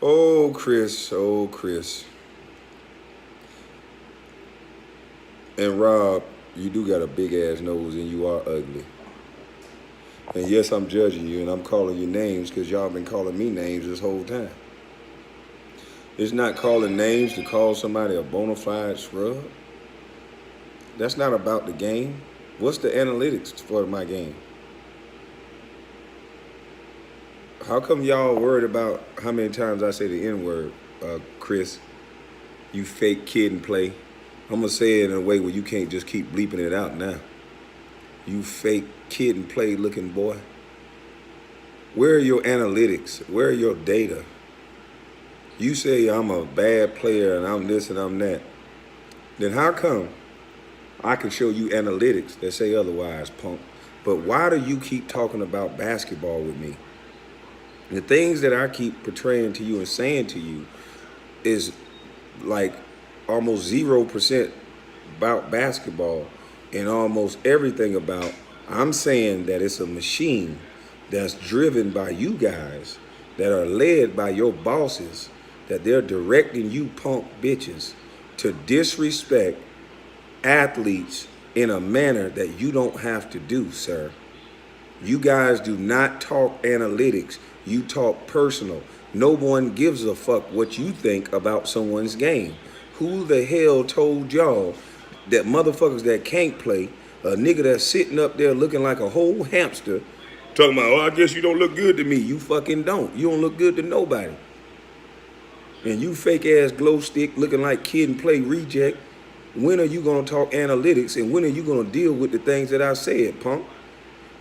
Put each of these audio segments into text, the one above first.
Oh, Chris. Oh, Chris. And Rob, you do got a big ass nose and you are ugly. And yes, I'm judging you and I'm calling you names because y'all been calling me names this whole time. It's not calling names to call somebody a bona fide scrub. That's not about the game. What's the analytics for my game? How come y'all worried about how many times I say the N-word, Chris? You fake kid and play. I'm gonna say it in a way where you can't just keep bleeping it out now. You fake kid and play looking boy. Where are your analytics? Where are your data? You say I'm a bad player and I'm this and I'm that. Then how come I can show you analytics that say otherwise, punk? But why do you keep talking about basketball with me? The things that I keep portraying to you and saying to you is like almost 0% about basketball and almost everything about, I'm saying that it's a machine that's driven by you guys, that are led by your bosses, that they're directing you punk bitches to disrespect athletes in a manner that you don't have to do, sir. You guys do not talk analytics. You talk personal. No one gives a fuck what you think about someone's game. Who the hell told y'all that motherfuckers that can't play, a nigga that's sitting up there looking like a whole hamster, talking about, oh, I guess you don't look good to me. You fucking don't. You don't look good to nobody. And you fake ass glow stick looking like kid and play reject. When are you gonna talk analytics and when are you gonna deal with the things that I said, punk?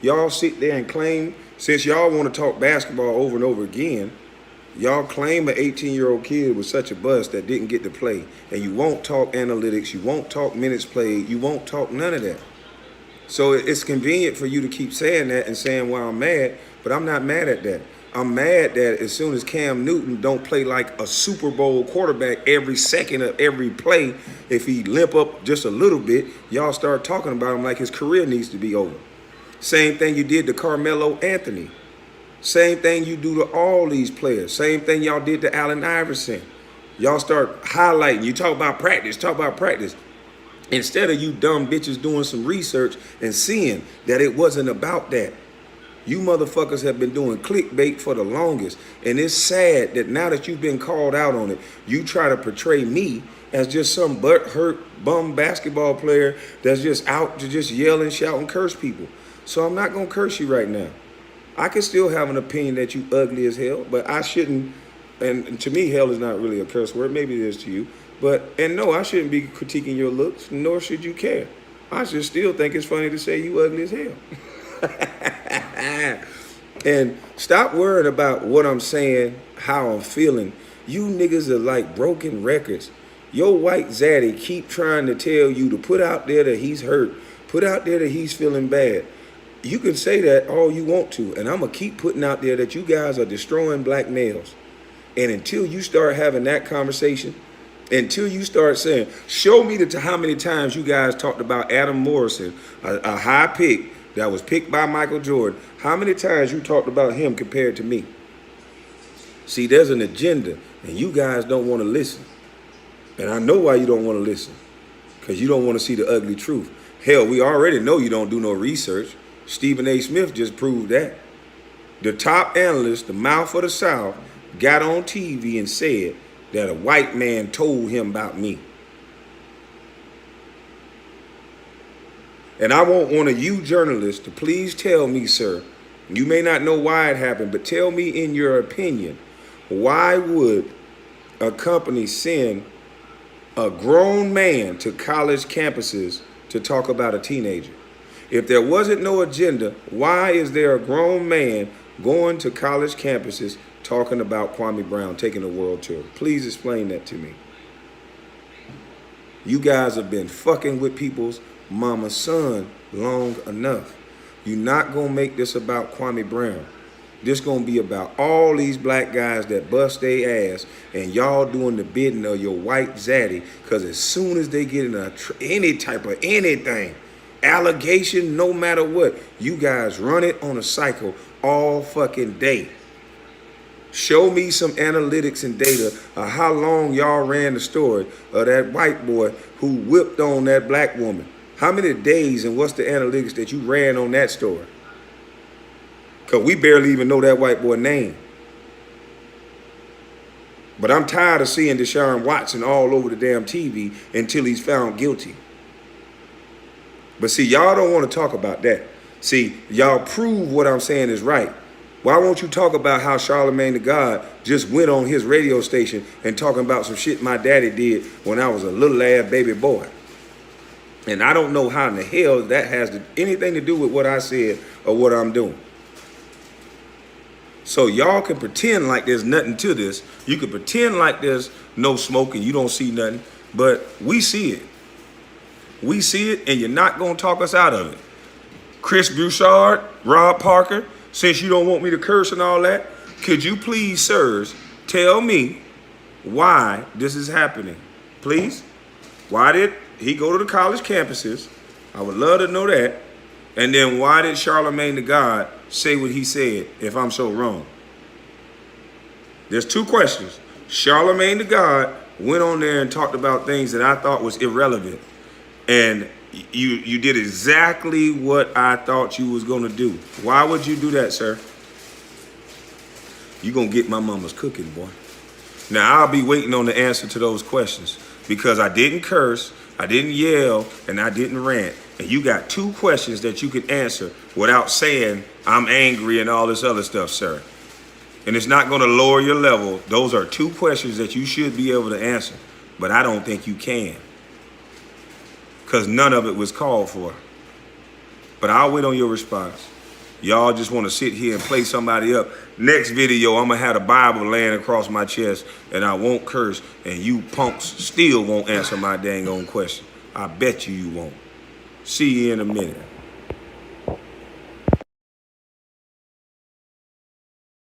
Y'all sit there and claim, since y'all want to talk basketball over and over again, y'all claim an 18-year-old kid was such a bust that didn't get to play. And you won't talk analytics, you won't talk minutes played, you won't talk none of that. So it's convenient for you to keep saying that and saying, well, I'm mad, but I'm not mad at that. I'm mad that as soon as Cam Newton don't play like a Super Bowl quarterback every second of every play, if he limp up just a little bit, y'all start talking about him like his career needs to be over. Same thing you did to Carmelo Anthony. Same thing you do to all these players. Same thing y'all did to Allen Iverson. Y'all start highlighting. You talk about practice. Instead of you dumb bitches doing some research and seeing that it wasn't about that. You motherfuckers have been doing clickbait for the longest. And it's sad that now that you've been called out on it, you try to portray me as just some butthurt bum basketball player that's just out to just yell and shout and curse people. So I'm not going to curse you right now. I can still have an opinion that you ugly as hell, but I shouldn't, and to me, hell is not really a curse word. Maybe it is to you. And no, I shouldn't be critiquing your looks, nor should you care. I should still think it's funny to say you ugly as hell. And stop worrying about what I'm saying, how I'm feeling. You niggas are like broken records. Your white zaddy keep trying to tell you to put out there that he's hurt, put out there that he's feeling bad. You can say that all you want to, and I'm going to keep putting out there that you guys are destroying black males. And until you start having that conversation, until you start saying, show me how many times you guys talked about Adam Morrison, a high pick that was picked by Michael Jordan. How many times you talked about him compared to me? See, there's an agenda, and you guys don't want to listen. And I know why you don't want to listen, because you don't want to see the ugly truth. Hell, we already know you don't do no research. Stephen A. Smith just proved that. The top analyst, the mouth of the South, got on TV and said that a white man told him about me. And I want one of you journalists to please tell me, sir, you may not know why it happened, but tell me in your opinion, why would a company send a grown man to college campuses to talk about a teenager? If there wasn't no agenda, why is there a grown man going to college campuses talking about Kwame Brown taking a world tour? Please explain that to me. You guys have been fucking with people's mama's son long enough. You're not going to make this about Kwame Brown. This going to be about all these black guys that bust their ass and y'all doing the bidding of your white zaddy, because as soon as they get in any type of anything, allegation, no matter what, you guys run it on a cycle all fucking day. Show me some analytics and data of how long y'all ran the story of that white boy who whipped on that black woman. How many days and what's the analytics that you ran on that story? Because we barely even know that white boy's name. But I'm tired of seeing Deshaun Watson all over the damn TV until he's found guilty. But see, y'all don't want to talk about that. See, y'all prove what I'm saying is right. Why won't you talk about how Charlemagne the God just went on his radio station and talking about some shit my daddy did when I was a little ass baby boy? And I don't know how in the hell that has anything to do with what I said or what I'm doing. So y'all can pretend like there's nothing to this. You can pretend like there's no smoke and you don't see nothing, but we see it. We see it, and you're not going to talk us out of it. Chris Broussard, Rob Parker, since you don't want me to curse and all that, could you please, sirs, tell me why this is happening? Please? Why did he go to the college campuses? I would love to know that. And then why did Charlemagne the God say what he said, if I'm so wrong? There's two questions. Charlemagne the God went on there and talked about things that I thought was irrelevant. And you did exactly what I thought you was gonna do. Why would you do that, sir? You gonna get my mama's cooking, boy. Now I'll be waiting on the answer to those questions because I didn't curse, I didn't yell, and I didn't rant. And you got two questions that you can answer without saying I'm angry and all this other stuff, sir. And it's not gonna lower your level. Those are two questions that you should be able to answer, but I don't think you can. Because none of it was called for. But I'll wait on your response. Y'all just want to sit here and play somebody up. Next video, I'm going to have the Bible laying across my chest and I won't curse and you punks still won't answer my dang on question. I bet you won't. See you in a minute.